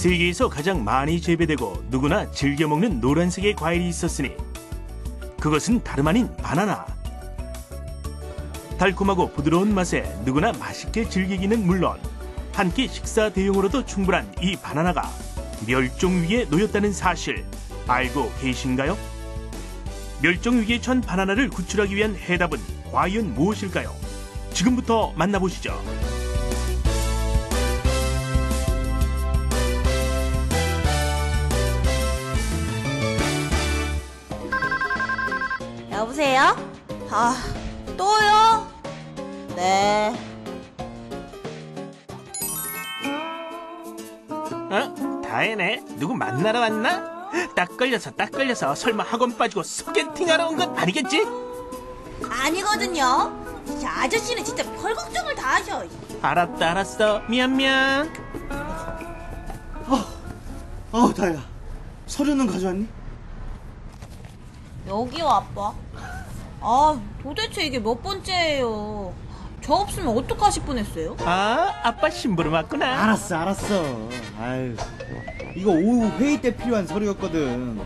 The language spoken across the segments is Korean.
세계에서 가장 많이 재배되고 누구나 즐겨 먹는 노란색의 과일이 있었으니 그것은 다름 아닌 바나나. 달콤하고 부드러운 맛에 누구나 맛있게 즐기기는 물론 한 끼 식사 대용으로도 충분한 이 바나나가 멸종 위기에 놓였다는 사실 알고 계신가요? 멸종 위기에 처한 바나나를 구출하기 위한 해답은 과연 무엇일까요? 지금부터 만나보시죠. 여보세요? 또요? 네. 다혜네. 누구 만나러 왔나? 딱 걸려서 설마 학원 빠지고 소개팅하러 온 건 아니겠지? 아니거든요. 아저씨는 진짜 별 걱정을 다 하셔. 알았어. 미안. 다혜야. 서류는 가져왔니? 여기요, 아빠. 도대체 이게 몇 번째예요? 저 없으면 어떡하실 뻔했어요? 아빠 심부름 왔구나. 알았어. 아유, 이거 오후 회의 때 필요한 서류였거든.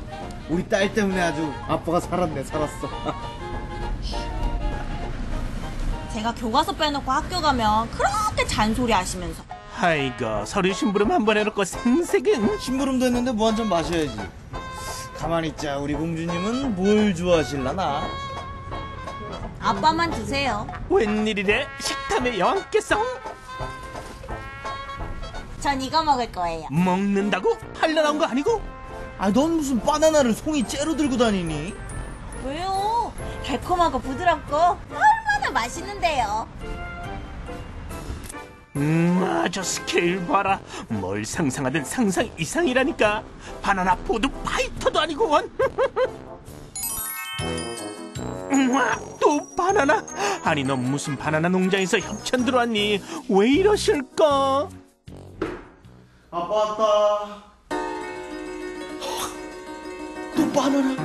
우리 딸 때문에 아주 아빠가 살았어. 제가 교과서 빼놓고 학교 가면 그렇게 잔소리 하시면서. 아이고, 서류 심부름 한 번 해놓고 생색은. 심부름도 했는데 뭐 한 잔 마셔야지. 가만히 있자. 우리 공주님은 뭘 좋아하실라나? 아빠만 드세요. 웬일이래? 식탐의 여왕께서? 전 이거 먹을 거예요. 먹는다고? 팔려 나온 거 아니고? 넌 무슨 바나나를 송이 째로 들고 다니니? 왜요? 달콤하고 부드럽고 얼마나 맛있는데요. 저 스케일 봐라. 뭘 상상하든 상상 이상이라니까. 바나나 푸드 파이터도 아니고 원. 또 바나나? 아니 넌 무슨 바나나 농장에서 협찬 들어왔니? 왜 이러실까? 아빠 왔다. 또 바나나?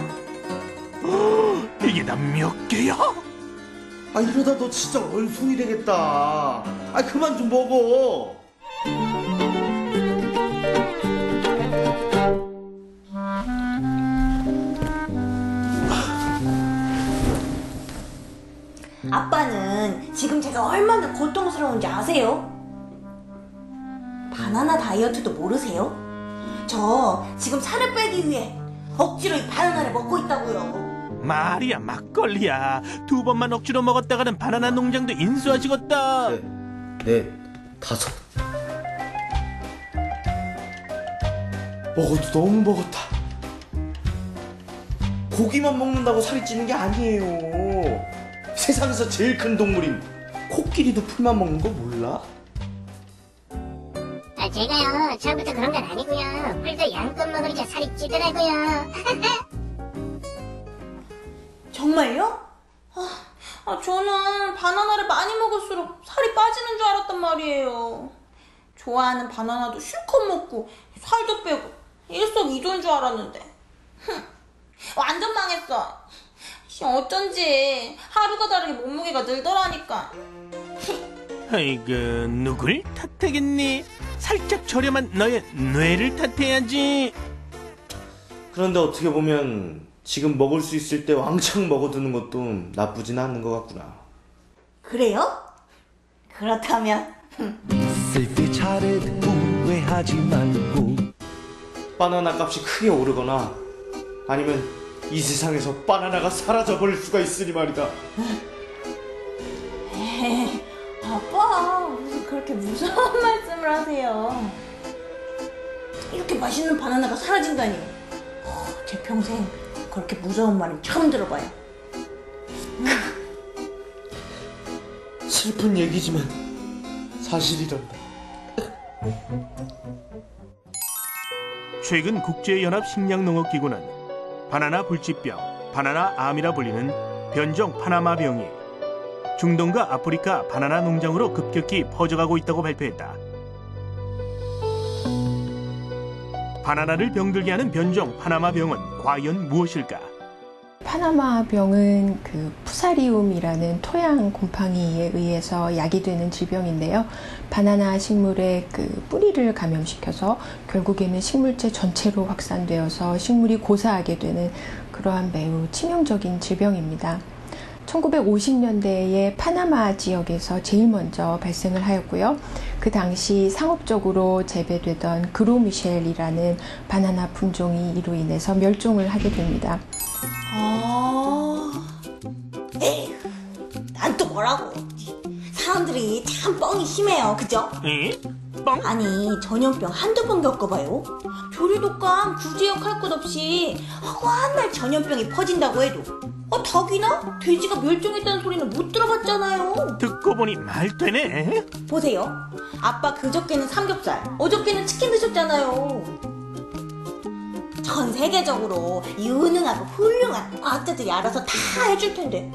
이게 다 몇 개야? 이러다 너 진짜 원숭이 되겠다. 그만 좀 먹어. 아빠는 지금 제가 얼마나 고통스러운지 아세요? 바나나 다이어트도 모르세요? 저 지금 살을 빼기 위해 억지로 이 바나나를 먹고 있다고요. 말이야 막걸리야. 2번만 억지로 먹었다가는 바나나 농장도 인수하시겠다. 넷, 5. 먹어도 너무 먹었다. 고기만 먹는다고 살이 찌는 게 아니에요. 세상에서 제일 큰 동물인 코끼리도 풀만 먹는 거 몰라? 제가요 처음부터 그런 건 아니고요. 풀도 양껏 먹으니까 살이 찌더라고요. 정말요? 저는 바나나를 많이 먹을수록 살이 빠지는 줄 알았단 말이에요. 좋아하는 바나나도 실컷 먹고 살도 빼고 일석이조인 줄 알았는데 완전 망했어. 어쩐지 하루가 다르게 몸무게가 늘더라니까. 아이고 누굴 탓하겠니? 살짝 저렴한 너의 뇌를 탓해야지. 그런데 어떻게 보면 지금 먹을 수 있을 때 왕창 먹어두는 것도 나쁘진 않은 것 같구나. 그래요? 그렇다면 쓸 때 잘해도 후회하지 말고. 바나나 값이 크게 오르거나 아니면 이 세상에서 바나나가 사라져버릴 수가 있으니 말이다. 에이, 아빠 무슨 그렇게 무서운 말씀을 하세요. 이렇게 맛있는 바나나가 사라진다니. 제 평생 그렇게 무서운 말은 처음 들어봐요. 슬픈 얘기지만 사실이란다. 최근 국제연합식량농업기구는 바나나 불치병, 바나나암이라 불리는 변종 파나마병이 중동과 아프리카 바나나 농장으로 급격히 퍼져가고 있다고 발표했다. 바나나를 병들게 하는 변종 파나마병은 과연 무엇일까? 파나마병은 그 푸사리움이라는 토양 곰팡이에 의해서 야기되는 질병인데요. 바나나 식물의 그 뿌리를 감염시켜서 결국에는 식물체 전체로 확산되어서 식물이 고사하게 되는 그러한 매우 치명적인 질병입니다. 1950년대에 파나마 지역에서 제일 먼저 발생을 하였고요. 그 당시 상업적으로 재배되던 그로미셸이라는 바나나 품종이 이로 인해서 멸종을 하게 됩니다. 에휴, 난 또 뭐라고. 사람들이 참 뻥이 심해요, 그죠? 에? 뻥? 아니, 전염병 한두 번 겪어봐요. 조류독감 구제역 것 없이 허구한 날 전염병이 퍼진다고 해도 닭이나 돼지가 멸종했다는 소리는 못 들어봤잖아요. 듣고 보니 말 되네. 보세요. 아빠 그저께는 삼겹살, 어저께는 치킨 드셨잖아요. 전 세계적으로 유능하고 훌륭한 과학자들이 알아서 다 해줄 텐데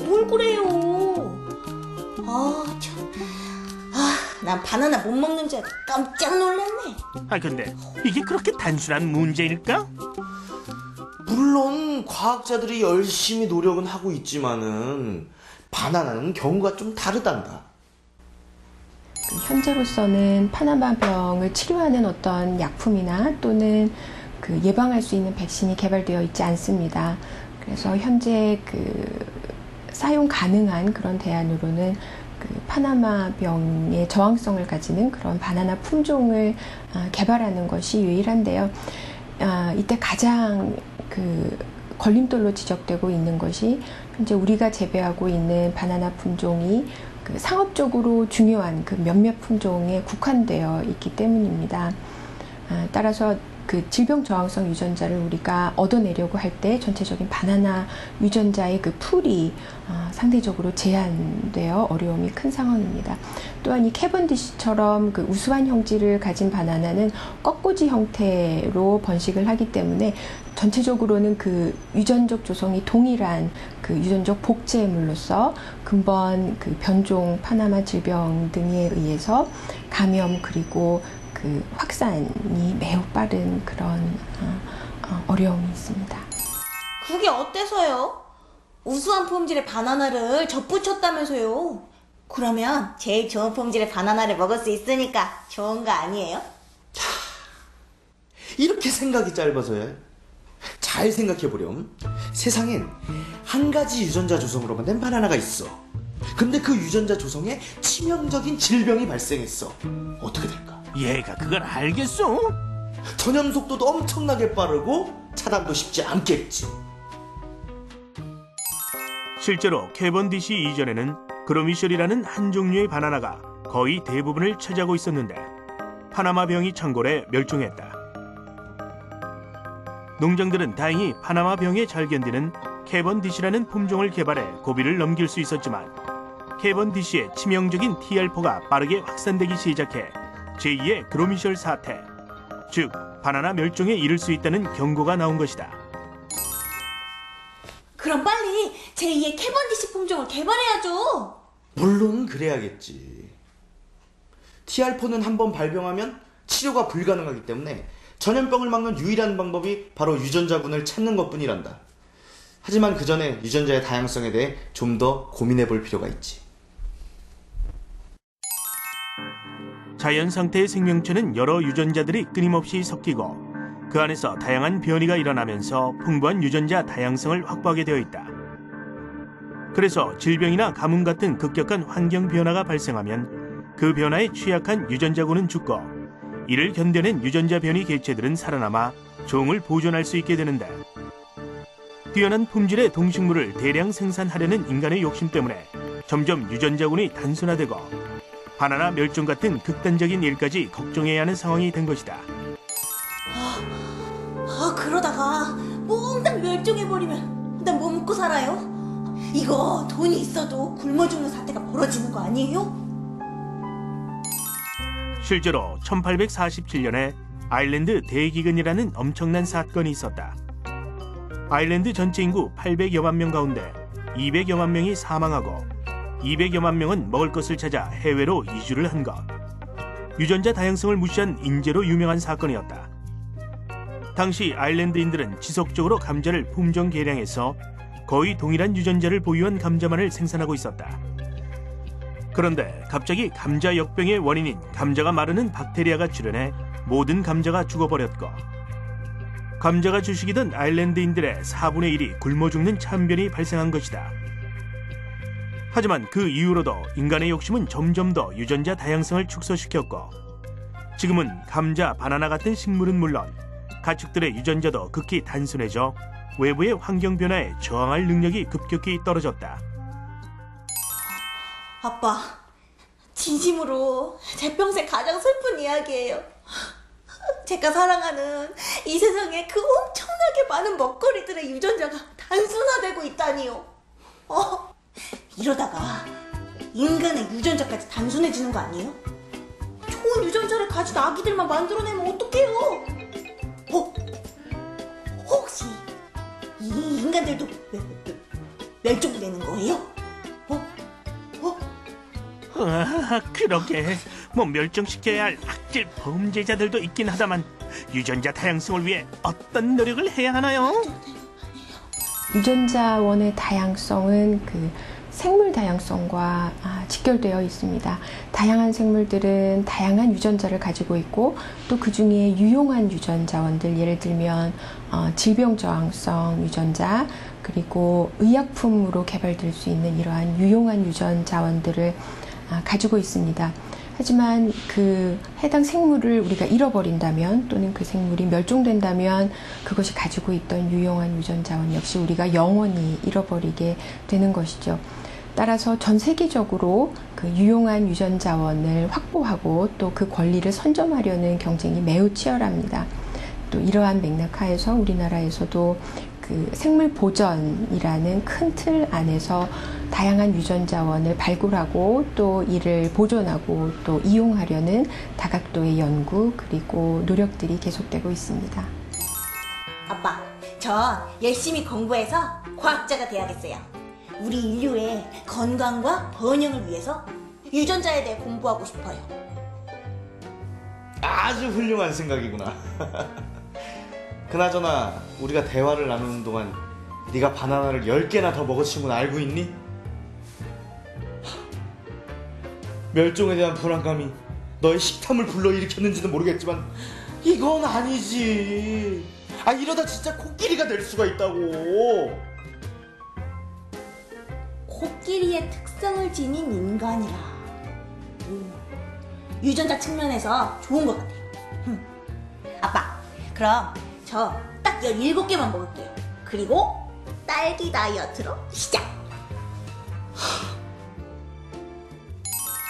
뭘 그래요. 난 바나나 못 먹는 줄 알고 깜짝 놀랐네. 근데 이게 그렇게 단순한 문제일까? 물론 과학자들이 열심히 노력은 하고 있지만은 바나나는 경우가 좀 다르단다. 현재로서는 파나마병을 치료하는 어떤 약품이나 또는 그 예방할 수 있는 백신이 개발되어 있지 않습니다. 그래서 현재 그 사용 가능한 그런 대안으로는 그 파나마병의 저항성을 가지는 그런 바나나 품종을 개발하는 것이 유일한데요. 이때 가장 그 걸림돌로 지적되고 있는 것이 현재 우리가 재배하고 있는 바나나 품종이 그 상업적으로 중요한 그 몇몇 품종에 국한되어 있기 때문입니다. 따라서 그 질병 저항성 유전자를 우리가 얻어내려고 할 때 전체적인 바나나 유전자의 그 풀이 상대적으로 제한되어 어려움이 큰 상황입니다. 또한 이 캐번디시처럼 그 우수한 형질을 가진 바나나는 꺾꽂이 형태로 번식을 하기 때문에 전체적으로는 그 유전적 조성이 동일한 그 유전적 복제물로서 근본 그 변종 파나마 질병 등에 의해서 감염 그리고 그 확산이 매우 빠른 그런 어려움이 있습니다. 그게 어때서요? 우수한 품질의 바나나를 접붙였다면서요? 그러면 제일 좋은 품질의 바나나를 먹을 수 있으니까 좋은 거 아니에요? 이렇게 생각이 짧아서야. 잘 생각해보렴. 세상엔 한 가지 유전자 조성으로만 된 바나나가 있어. 근데 그 유전자 조성에 치명적인 질병이 발생했어. 어떻게 될까? 얘가 그걸 알겠어? 전염 속도도 엄청나게 빠르고 차단도 쉽지 않겠지. 실제로 캐번디시 이전에는 그로미셜이라는 한 종류의 바나나가 거의 대부분을 차지하고 있었는데 파나마병이 창궐해 멸종했다. 농장들은 다행히 파나마병에 잘 견디는 캐번디시라는 품종을 개발해 고비를 넘길 수 있었지만 캐번디시의 치명적인 T-알파가 빠르게 확산되기 시작해 제2의 그로미셜 사태, 즉 바나나 멸종에 이를 수 있다는 경고가 나온 것이다. 그럼 빨리 제2의 캐번디시 품종을 개발해야죠. 물론 그래야겠지. T알파는 한번 발병하면 치료가 불가능하기 때문에 전염병을 막는 유일한 방법이 바로 유전자군을 찾는 것뿐이란다. 하지만 그 전에 유전자의 다양성에 대해 좀 더 고민해 볼 필요가 있지. 자연 상태의 생명체는 여러 유전자들이 끊임없이 섞이고 그 안에서 다양한 변이가 일어나면서 풍부한 유전자 다양성을 확보하게 되어 있다. 그래서 질병이나 가뭄 같은 급격한 환경 변화가 발생하면 그 변화에 취약한 유전자군은 죽고 이를 견뎌낸 유전자 변이 개체들은 살아남아 종을 보존할 수 있게 되는데 뛰어난 품질의 동식물을 대량 생산하려는 인간의 욕심 때문에 점점 유전자군이 단순화되고 바나나 멸종 같은 극단적인 일까지 걱정해야 하는 상황이 된 것이다. 그러다가 몽땅 멸종해버리면 난 뭐 먹고 살아요? 이거 돈이 있어도 굶어 죽는 사태가 벌어지는 거 아니에요? 실제로 1847년에 아일랜드 대기근이라는 엄청난 사건이 있었다. 아일랜드 전체 인구 800여만 명 가운데 200여만 명이 사망하고 200여만 명은 먹을 것을 찾아 해외로 이주를 한 것. 유전자 다양성을 무시한 인재로 유명한 사건이었다. 당시 아일랜드인들은 지속적으로 감자를 품종 개량해서 거의 동일한 유전자를 보유한 감자만을 생산하고 있었다. 그런데 갑자기 감자 역병의 원인인 감자가 마르는 박테리아가 출현해 모든 감자가 죽어버렸고, 감자가 주식이던 아일랜드인들의 4분의 1이 굶어 죽는 참변이 발생한 것이다. 하지만 그 이후로도 인간의 욕심은 점점 더 유전자 다양성을 축소시켰고, 지금은 감자, 바나나 같은 식물은 물론 가축들의 유전자도 극히 단순해져 외부의 환경 변화에 저항할 능력이 급격히 떨어졌다. 아빠, 진심으로 제 평생 가장 슬픈 이야기예요. 제가 사랑하는 이 세상에 그 엄청나게 많은 먹거리들의 유전자가 단순화되고 있다니요. 이러다가 인간의 유전자까지 단순해지는 거 아니에요? 좋은 유전자를 가진 아기들만 만들어내면 어떡해요? 혹시 이 인간들도 멸종되는 거예요? 그러게 뭐 멸종시켜야 할 악질 범죄자들도 있긴 하다만 유전자 다양성을 위해 어떤 노력을 해야 하나요? 유전자원의 다양성은 그 생물 다양성과 직결되어 있습니다. 다양한 생물들은 다양한 유전자를 가지고 있고 또 그 중에 유용한 유전자원들, 예를 들면 질병 저항성 유전자, 그리고 의약품으로 개발될 수 있는 이러한 유용한 유전자원들을 가지고 있습니다. 하지만 그 해당 생물을 우리가 잃어버린다면 또는 그 생물이 멸종된다면 그것이 가지고 있던 유용한 유전자원 역시 우리가 영원히 잃어버리게 되는 것이죠. 따라서 전 세계적으로 그 유용한 유전자원을 확보하고 또 그 권리를 선점하려는 경쟁이 매우 치열합니다. 또 이러한 맥락 하에서 우리나라에서도 그 생물 보전이라는 큰 틀 안에서 다양한 유전자원을 발굴하고 또 이를 보존하고 또 이용하려는 다각도의 연구 그리고 노력들이 계속되고 있습니다. 아빠, 전 열심히 공부해서 과학자가 돼야겠어요. 우리 인류의 건강과 번영을 위해서 유전자에 대해 공부하고 싶어요. 아주 훌륭한 생각이구나. 그나저나 우리가 대화를 나누는 동안 네가 바나나를 10개나 더 먹어치운 건 알고 있니? 멸종에 대한 불안감이 너의 식탐을 불러일으켰는지는 모르겠지만 이건 아니지. 이러다 진짜 코끼리가 될 수가 있다고. 코끼리의 특성을 지닌 인간이라. 유전자 측면에서 좋은 것 같아요. 아빠, 그럼 저 딱 17개만 먹을게요. 그리고 딸기 다이어트로 시작!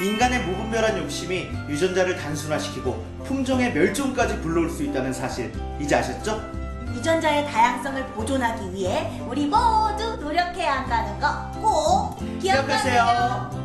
인간의 무분별한 욕심이 유전자를 단순화시키고 품종의 멸종까지 불러올 수 있다는 사실 이제 아셨죠? 유전자의 다양성을 보존하기 위해 우리 모두 노력해야 한다는 거 꼭 기억하세요.